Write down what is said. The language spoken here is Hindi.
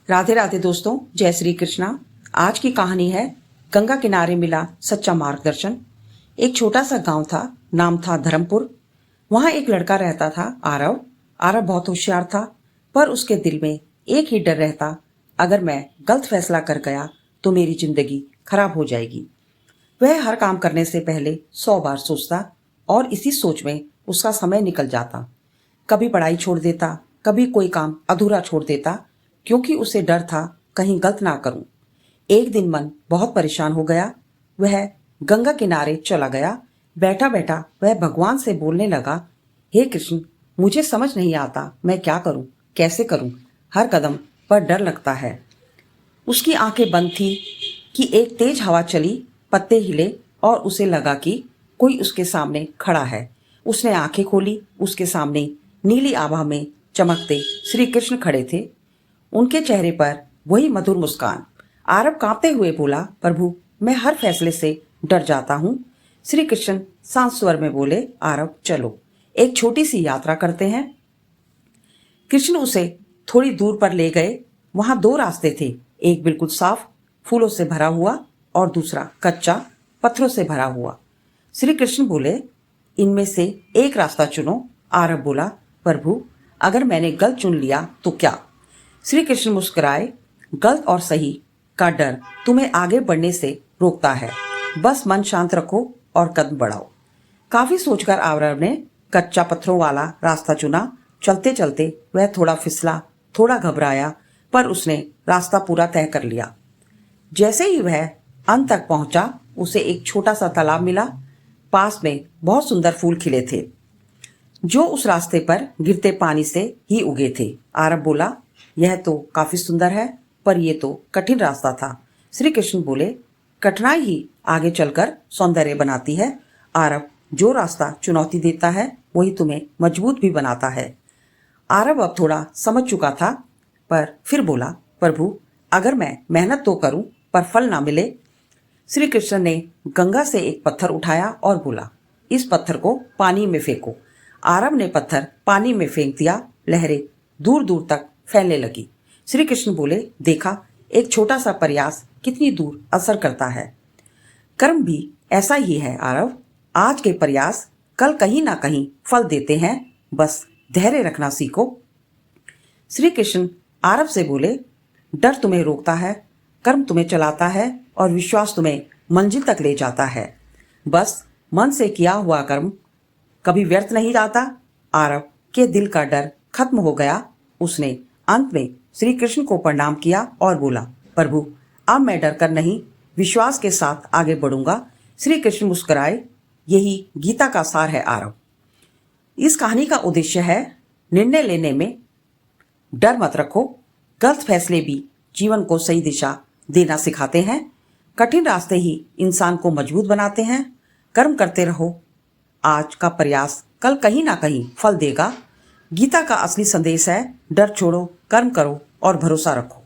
राधे राधे दोस्तों, जय श्री कृष्णा। आज की कहानी है गंगा किनारे मिला सच्चा मार्गदर्शन। एक छोटा सा गांव था, नाम था धर्मपुर। वहां एक लड़का रहता था, आरव। आरव बहुत होशियार था, पर उसके दिल में एक ही डर रहता, अगर मैं गलत फैसला कर गया तो मेरी जिंदगी खराब हो जाएगी। वह हर काम करने से पहले 100 बार सोचता और इसी सोच में उसका समय निकल जाता। कभी पढ़ाई छोड़ देता, कभी कोई काम अधूरा छोड़ देता, क्योंकि उसे डर था कहीं गलत ना करूं। एक दिन मन बहुत परेशान हो गया। वह गंगा किनारे चला गया। बैठा बैठा वह भगवान से बोलने लगा, हे कृष्ण, मुझे समझ नहीं आता मैं क्या करूं, कैसे करूं। हर कदम पर डर लगता है। उसकी आंखें बंद थी कि एक तेज हवा चली, पत्ते हिले और उसे लगा कि कोई उसके सामने खड़ा है। उसने आंखें खोली। उसके सामने नीली आभा में चमकते श्री कृष्ण खड़े थे। उनके चेहरे पर वही मधुर मुस्कान। आरव कांपते हुए बोला, प्रभु, मैं हर फैसले से डर जाता हूँ। श्री कृष्ण शांत स्वर में बोले, आरव, चलो एक छोटी सी यात्रा करते हैं। कृष्ण उसे थोड़ी दूर पर ले गए। वहां 2 रास्ते थे, एक बिल्कुल साफ फूलों से भरा हुआ और दूसरा कच्चा पत्थरों से भरा हुआ। श्री कृष्ण बोले, इनमें से एक रास्ता चुनो। आरव बोला, प्रभु, अगर मैंने गलत चुन लिया तो क्या? श्री कृष्ण मुस्कुराए, गलत और सही का डर तुम्हें आगे बढ़ने से रोकता है। बस मन शांत रखो और कदम बढ़ाओ। काफी सोचकर आरव ने कच्चा पत्थरों वाला रास्ता चुना। चलते चलते वह थोड़ा फिसला, थोड़ा घबराया, पर उसने रास्ता पूरा तय कर लिया। जैसे ही वह अंत तक पहुंचा, उसे एक छोटा सा तालाब मिला। पास में बहुत सुंदर फूल खिले थे, जो उस रास्ते पर गिरते पानी से ही उगे थे। आरव बोला, यह तो काफी सुंदर है, पर यह तो कठिन रास्ता था। श्री कृष्ण बोले, कठिनाई ही आगे चलकर सौंदर्य बनाती है। आरव, जो रास्ता चुनौती देता है वही तुम्हें मजबूत भी बनाता है। आरव अब थोड़ा समझ चुका था, पर फिर बोला, प्रभु, अगर मैं मेहनत तो करूं पर फल ना मिले? श्री कृष्ण ने गंगा से एक पत्थर उठाया और बोला, इस पत्थर को पानी में फेंको। आरव ने पत्थर पानी में फेंक दिया। लहरें दूर दूर तक फैलने लगी। श्री कृष्ण बोले, देखा, एक छोटा सा प्रयास कितनी दूर असर करता है। कर्म भी ऐसा ही है आरव। आज के प्रयास कल कहीं ना कहीं फल देते हैं, बस धैर्य रखना सीखो। श्री कृष्ण आरव से बोले, डर तुम्हें रोकता है, कर्म तुम्हें चलाता है और विश्वास तुम्हें मंजिल तक ले जाता है। बस मन से किया हुआ कर्म कभी व्यर्थ नहीं जाता। आरव के दिल का डर खत्म हो गया। उसने अंत में श्री कृष्ण को प्रणाम किया और बोला, प्रभु, अब मैं डरकर नहीं, विश्वास के साथ आगे बढ़ूंगा। श्री कृष्ण मुस्कुराए। यही गीता का सार है आरव। इस कहानी का उद्देश्य है, निर्णय लेने में डर मत रखो। गलत फैसले भी जीवन को सही दिशा देना सिखाते हैं। कठिन रास्ते ही इंसान को मजबूत बनाते हैं। कर्म करते रहो, आज का प्रयास कल कहीं ना कहीं फल देगा। गीता का असली संदेश है, डर छोड़ो, कर्म करो और भरोसा रखो।